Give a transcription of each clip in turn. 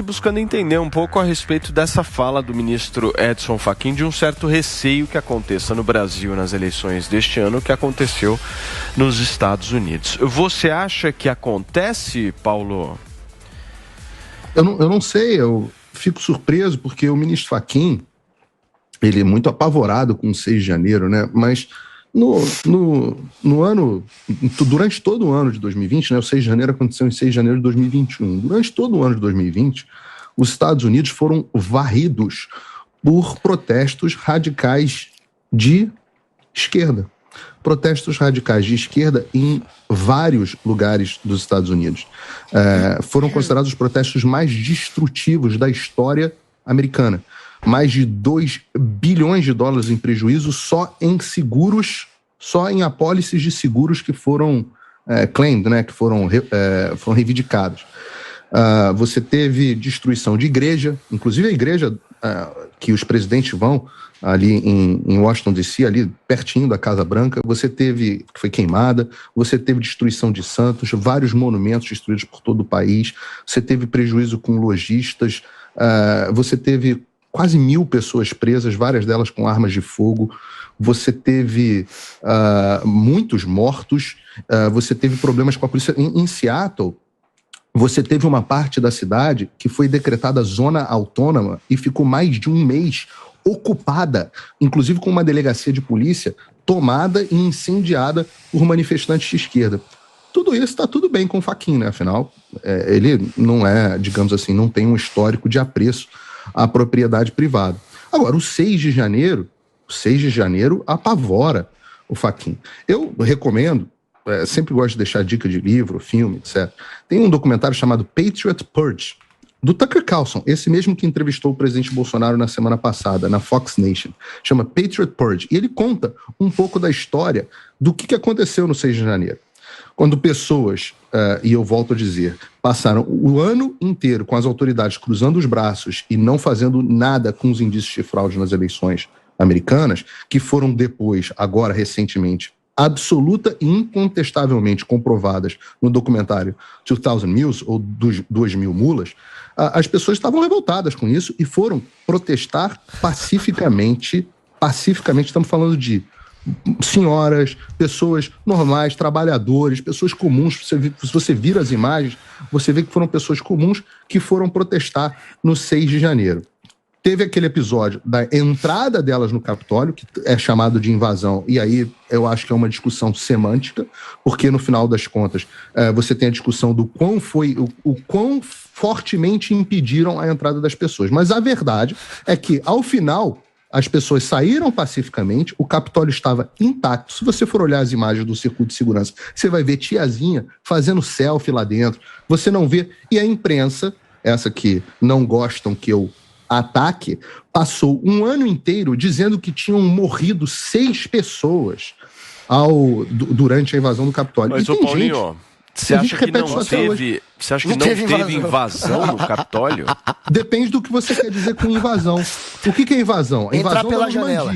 buscando entender um pouco a respeito dessa fala do ministro Edson Fachin de um certo receio que aconteça no Brasil nas eleições deste ano, que aconteceu nos Estados Unidos. Você acha que acontece, Paulo? Eu não sei, eu fico surpreso porque o ministro Fachin, ele é muito apavorado com o 6 de janeiro, né? Mas durante todo o ano de 2020, né? O 6 de janeiro aconteceu em 6 de janeiro de 2021. Durante todo o ano de 2020, os Estados Unidos foram varridos por protestos radicais de esquerda. Protestos radicais de esquerda em vários lugares dos Estados Unidos. Foram considerados os protestos mais destrutivos da história americana. Mais de 2 bilhões de dólares em prejuízo só em seguros, só em apólices de seguros que foram claimed, né, que foram reivindicados. Você teve destruição de igreja, inclusive a igreja que os presidentes vão ali em Washington, D.C., ali pertinho da Casa Branca, você teve, que foi queimada, você teve destruição de santos, vários monumentos destruídos por todo o país, você teve prejuízo com lojistas, você teve quase 1.000 pessoas presas, várias delas com armas de fogo, você teve muitos mortos, você teve problemas com a polícia. Em Seattle, você teve uma parte da cidade que foi decretada zona autônoma e ficou mais de um mês ocupada, inclusive com uma delegacia de polícia tomada e incendiada por manifestantes de esquerda. Tudo isso está tudo bem com o Fachin, né? Afinal, ele não é, digamos assim, não tem um histórico de apreço à propriedade privada. Agora, o 6 de janeiro apavora o Fachin. Eu recomendo, sempre gosto de deixar dica de livro, filme, etc. Tem um documentário chamado Patriot Purge, do Tucker Carlson, esse mesmo que entrevistou o presidente Bolsonaro na semana passada, na Fox Nation. Chama Patriot Purge. E ele conta um pouco da história do que aconteceu no 6 de janeiro. Quando pessoas, e eu volto a dizer, passaram o ano inteiro com as autoridades cruzando os braços e não fazendo nada com os indícios de fraude nas eleições americanas, que foram depois, agora recentemente, absoluta e incontestavelmente comprovadas no documentário 2000 Mules, ou 2.000 Mulas, as pessoas estavam revoltadas com isso e foram protestar pacificamente. Pacificamente, estamos falando de senhoras, pessoas normais, trabalhadores, pessoas comuns. Se você vira as imagens, você vê que foram pessoas comuns que foram protestar no 6 de janeiro. Teve aquele episódio da entrada delas no Capitólio, que é chamado de invasão, e aí eu acho que é uma discussão semântica, porque no final das contas você tem a discussão do o quão fortemente impediram a entrada das pessoas. Mas a verdade é que, ao final, as pessoas saíram pacificamente, o Capitólio estava intacto. Se você for olhar as imagens do circuito de segurança, você vai ver tiazinha fazendo selfie lá dentro, você não vê. E a imprensa, essa que não gostam que eu ataque, passou um ano inteiro dizendo que tinham morrido 6 pessoas durante a invasão do Capitólio. Mas, ô Paulinho, você acha que não teve invasão no Capitólio? Depende do que você quer dizer com invasão. O que é invasão? A invasão pela janela.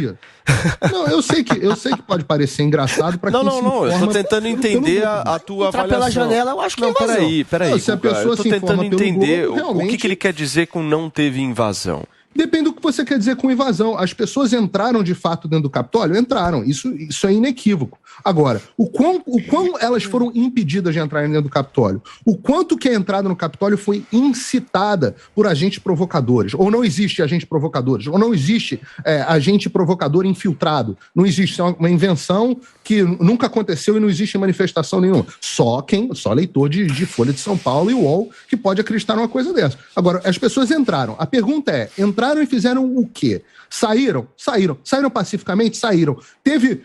Não, eu sei que pode parecer engraçado para quem se informa. Não, eu estou tentando entender a tua avaliação. Pela janela, eu acho que é invasão. Peraí, não, se a pessoa eu estou tentando entender Globo, o que ele quer dizer com não teve invasão. Depende do que você quer dizer com invasão. As pessoas entraram de fato dentro do Capitólio? Entraram. Isso é inequívoco. Agora, o quão elas foram impedidas de entrarem dentro do Capitólio? O quanto que a entrada no Capitólio foi incitada por agentes provocadores? Ou não existe agentes provocadores? Ou não existe agente provocador infiltrado? Não existe. É uma invenção que nunca aconteceu e não existe manifestação nenhuma. Só leitor de Folha de São Paulo e UOL que pode acreditar numa coisa dessa. Agora, as pessoas entraram. A pergunta é, entraram e fizeram o quê? Saíram? Saíram pacificamente? Saíram. Teve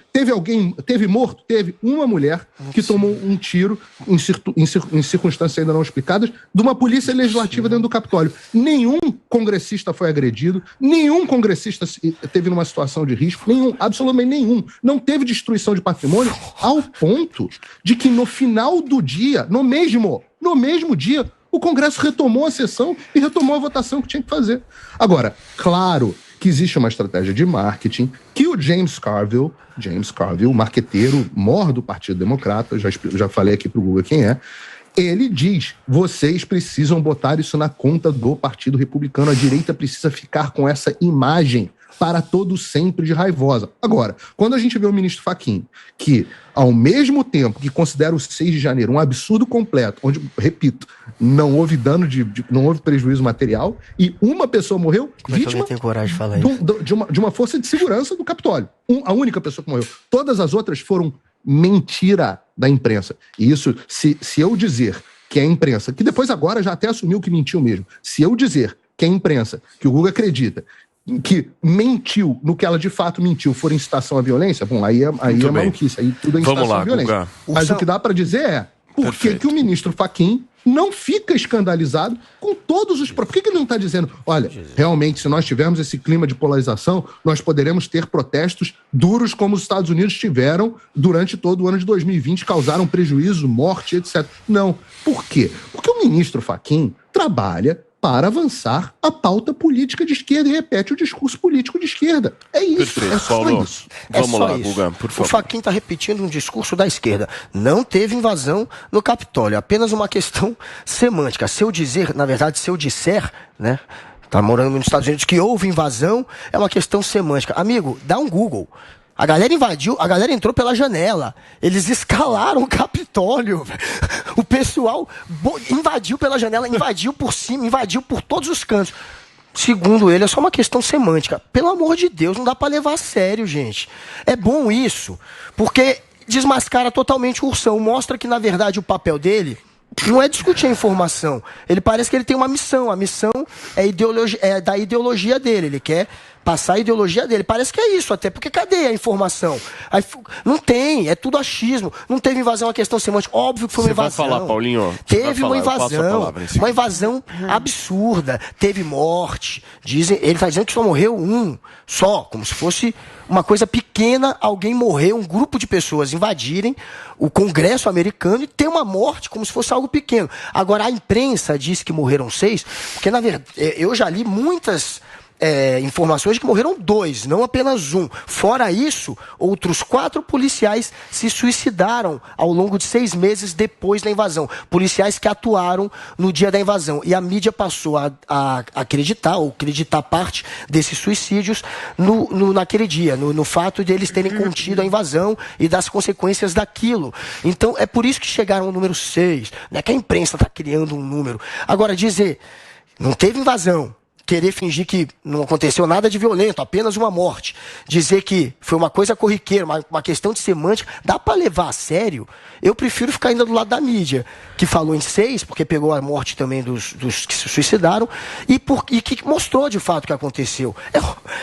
morto? Teve uma mulher que tomou um tiro, em circunstâncias ainda não explicadas, de uma polícia legislativa dentro do Capitólio. Nenhum congressista foi agredido, nenhum congressista teve numa situação de risco, absolutamente nenhum. Não teve destruição de patrimônio, ao ponto de que no final do dia, no mesmo dia, o Congresso retomou a sessão e retomou a votação que tinha que fazer. Agora, claro que existe uma estratégia de marketing que o James Carville, o marqueteiro mor do Partido Democrata, já falei aqui para o Google quem é, Ele diz, vocês precisam botar isso na conta do Partido Republicano, a direita precisa ficar com essa imagem para todo sempre de raivosa. Agora, quando a gente vê o ministro Fachin, que ao mesmo tempo que considera o 6 de janeiro um absurdo completo, onde, repito, não houve dano, não houve prejuízo material, e uma pessoa morreu, vítima tem coragem de falar de uma força de segurança do Capitólio. A única pessoa que morreu. Todas as outras foram mentira da imprensa. E isso, se eu dizer que a imprensa, que depois agora já até assumiu que mentiu mesmo, se eu dizer que a imprensa, que o Guga acredita, que mentiu no que ela de fato mentiu, for incitação à violência, bom, aí é maluquice, aí tudo é incitação à violência. Guga. Mas o que dá para dizer é, por que o ministro Fachin não fica escandalizado com todos os... Por que ele não está dizendo, olha, realmente, se nós tivermos esse clima de polarização, nós poderemos ter protestos duros como os Estados Unidos tiveram durante todo o ano de 2020, causaram prejuízo, morte, etc. Não. Por quê? Porque o ministro Fachin trabalha para avançar a pauta política de esquerda e repete o discurso político de esquerda. É isso, perfeito, é só Paulo. isso. Vamos lá, Guga, por favor. O Fachin está repetindo um discurso da esquerda. Não teve invasão no Capitólio, apenas uma questão semântica. Se eu dizer, na verdade, se eu disser, né, tá morando nos Estados Unidos, que houve invasão, é uma questão semântica. Amigo, dá um Google. A galera invadiu, a galera entrou pela janela. Eles escalaram o Capitólio. O pessoal invadiu pela janela, invadiu por cima, invadiu por todos os cantos. Segundo ele, é só uma questão semântica. Pelo amor de Deus, não dá pra levar a sério, gente. É bom isso, porque desmascara totalmente o Ursão. Mostra que, na verdade, o papel dele não é discutir a informação. Ele parece que ele tem uma missão. A missão é da ideologia dele. Ele quer passar a ideologia dele. Parece que é isso até, porque cadê a informação? Aí, não tem, é tudo achismo. Não teve invasão, é uma questão semântica. Óbvio que foi uma invasão. Você vai falar, Paulinho? Teve uma invasão absurda. Teve morte. Dizem, ele está dizendo que só morreu um. Só, como se fosse uma coisa pequena, alguém morreu, um grupo de pessoas invadirem o Congresso americano e ter uma morte como se fosse algo pequeno. Agora, a imprensa diz que morreram 6, porque, na verdade, eu já li muitas informações de que morreram 2, não apenas 1. Fora isso, outros 4 policiais se suicidaram ao longo de 6 meses depois da invasão. Policiais que atuaram no dia da invasão. E a mídia passou a acreditar parte desses suicídios naquele dia, no fato de eles terem contido a invasão e das consequências daquilo. Então, é por isso que chegaram ao número 6. Não é que a imprensa está criando um número. Agora, dizer, não teve invasão, querer fingir que não aconteceu nada de violento, apenas uma morte, dizer que foi uma coisa corriqueira, uma questão de semântica, dá para levar a sério? Eu prefiro ficar ainda do lado da mídia, que falou em 6, porque pegou a morte também dos que se suicidaram, e que mostrou de fato o que aconteceu.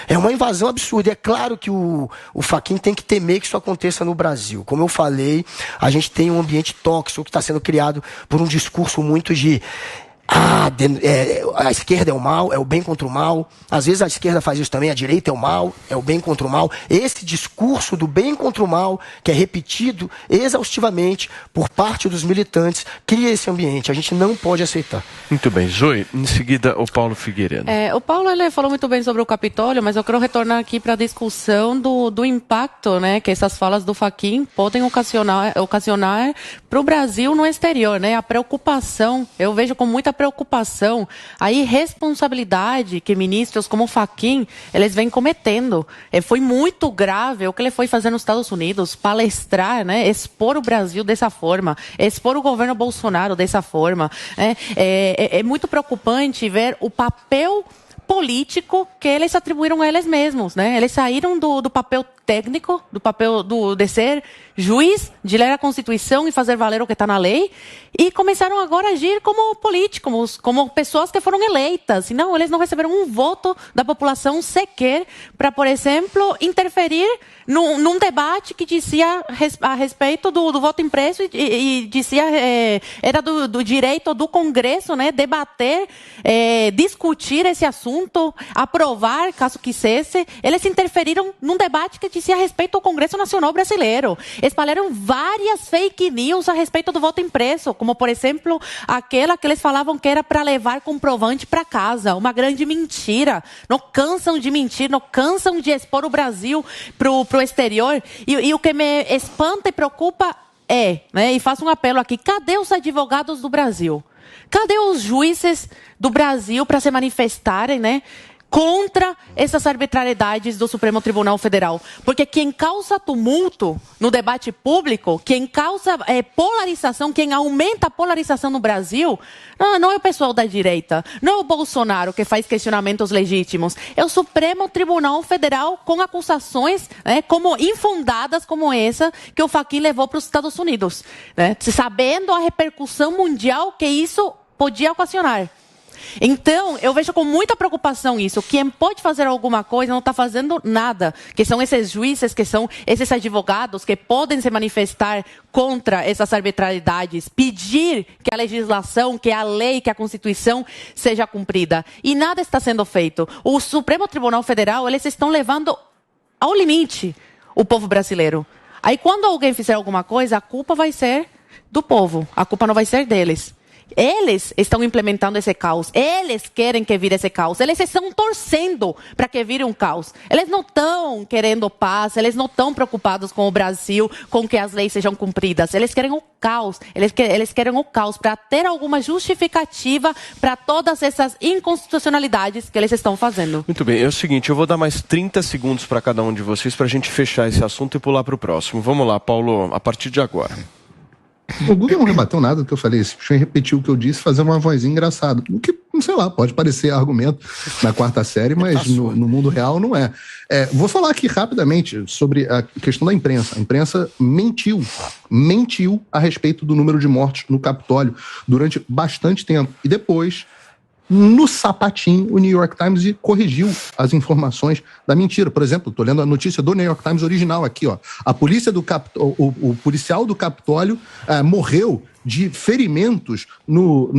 É uma invasão absurda. É claro que o Fachin tem que temer que isso aconteça no Brasil. Como eu falei, a gente tem um ambiente tóxico que está sendo criado por um discurso muito de a esquerda é o mal, é o bem contra o mal. Às vezes a esquerda faz isso também, a direita é o mal, é o bem contra o mal. Esse discurso do bem contra o mal, que é repetido exaustivamente por parte dos militantes, cria esse ambiente. A gente não pode aceitar. Muito bem. Zoe, em seguida o Paulo Figueiredo. O Paulo ele falou muito bem sobre o Capitólio, mas eu quero retornar aqui para a discussão do impacto, né, que essas falas do Fachin podem ocasionar para o Brasil no exterior, né? A preocupação, eu vejo com muita preocupação a irresponsabilidade que ministros como Fachin eles vêm cometendo. Foi muito grave o que ele foi fazer nos Estados Unidos, palestrar, né, expor o Brasil dessa forma, expor o governo Bolsonaro dessa forma. É muito preocupante ver o papel político que eles atribuíram a eles mesmos, né? Eles saíram do papel técnico, do papel de ser juiz, de ler a Constituição e fazer valer o que está na lei, e começaram agora a agir como políticos, como pessoas que foram eleitas. E não, eles não receberam um voto da população sequer para, por exemplo, interferir num debate que dizia a respeito do voto impresso e dizia era do direito do Congresso, né, debater, discutir esse assunto, aprovar, caso quisesse. Eles interferiram num debate que dizia a respeito ao Congresso Nacional Brasileiro. Espalharam várias fake news a respeito do voto impresso, como, por exemplo, aquela que eles falavam que era para levar comprovante para casa. Uma grande mentira. Não cansam de mentir, não cansam de expor o Brasil pro exterior. E o que me espanta e preocupa né, e faço um apelo aqui, cadê os advogados do Brasil? Cadê os juízes do Brasil para se manifestarem, né, contra essas arbitrariedades do Supremo Tribunal Federal? Porque quem causa tumulto no debate público, quem causa polarização, quem aumenta a polarização no Brasil, não é o pessoal da direita, não é o Bolsonaro que faz questionamentos legítimos, é o Supremo Tribunal Federal com acusações, né, como infundadas como essa que o Fachin levou para os Estados Unidos, né, sabendo a repercussão mundial que isso podia ocasionar. Então, eu vejo com muita preocupação isso. Quem pode fazer alguma coisa não está fazendo nada. Que são esses juízes, que são esses advogados que podem se manifestar contra essas arbitrariedades, pedir que a legislação, que a lei, que a Constituição seja cumprida. E nada está sendo feito. O Supremo Tribunal Federal, eles estão levando ao limite o povo brasileiro. Aí, quando alguém fizer alguma coisa, a culpa vai ser do povo. A culpa não vai ser deles. Eles estão implementando esse caos. Eles querem que vire esse caos. Eles estão torcendo para que vire um caos. Eles não estão querendo paz. Eles não estão preocupados com o Brasil, com que as leis sejam cumpridas. Eles querem o caos. Eles querem o caos para ter alguma justificativa para todas essas inconstitucionalidades que eles estão fazendo. Muito bem. É o seguinte, eu vou dar mais 30 segundos para cada um de vocês para a gente fechar esse assunto e pular para o próximo. Vamos lá, Paulo, a partir de agora. O Google não rebateu nada do que eu falei, deixa eu repetir o que eu disse, fazer uma vozinha engraçada. O que, sei lá, pode parecer argumento na quarta série, mas no mundo real não é. Vou falar aqui rapidamente sobre a questão da imprensa. A imprensa mentiu a respeito do número de mortes no Capitólio durante bastante tempo. E depois, no sapatinho, o New York Times corrigiu as informações da mentira. Por exemplo, estou lendo a notícia do New York Times original aqui, ó. A polícia o policial do Capitólio morreu de ferimentos no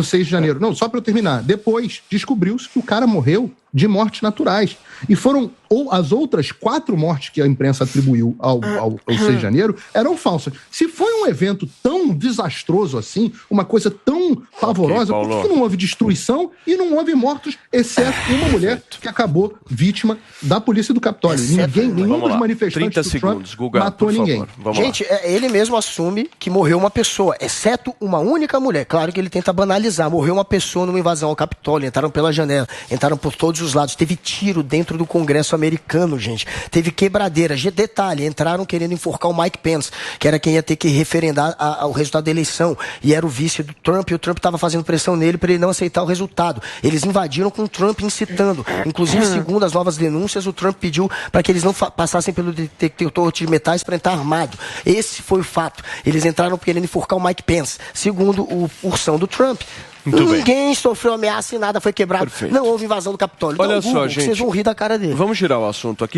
6 de janeiro. Não, só para eu terminar. Depois, descobriu-se que o cara morreu de mortes naturais. E foram as outras 4 mortes que a imprensa atribuiu ao 6 de janeiro eram falsas. Se foi um evento tão desastroso assim, uma coisa tão pavorosa, por que não houve destruição e não houve mortos, exceto uma mulher que acabou vítima da polícia do Capitólio? Nenhum dos manifestantes do Trump matou ninguém. Gente, ele mesmo assume que morreu uma pessoa, exceto uma única mulher. Claro que ele tenta banalizar. Morreu uma pessoa numa invasão ao Capitólio, entraram pela janela, entraram por todos os lados. Teve tiro dentro do Congresso americano, gente. Teve quebradeira. Detalhe, entraram querendo enforcar o Mike Pence, que era quem ia ter que referendar o resultado da eleição. E era o vice do Trump, e o Trump estava fazendo pressão nele para ele não aceitar o resultado. Eles invadiram com o Trump incitando. Inclusive, segundo as novas denúncias, o Trump pediu para que eles não passassem pelo detector de metais para entrar armado. Esse foi o fato. Eles entraram querendo enforcar o Mike Pence. Segundo o ursão do Trump, ninguém sofreu ameaça e nada foi quebrado. Perfeito. Não houve invasão do Capitólio. Olha só, gente, vocês vão rir da cara dele. Vamos girar o assunto aqui.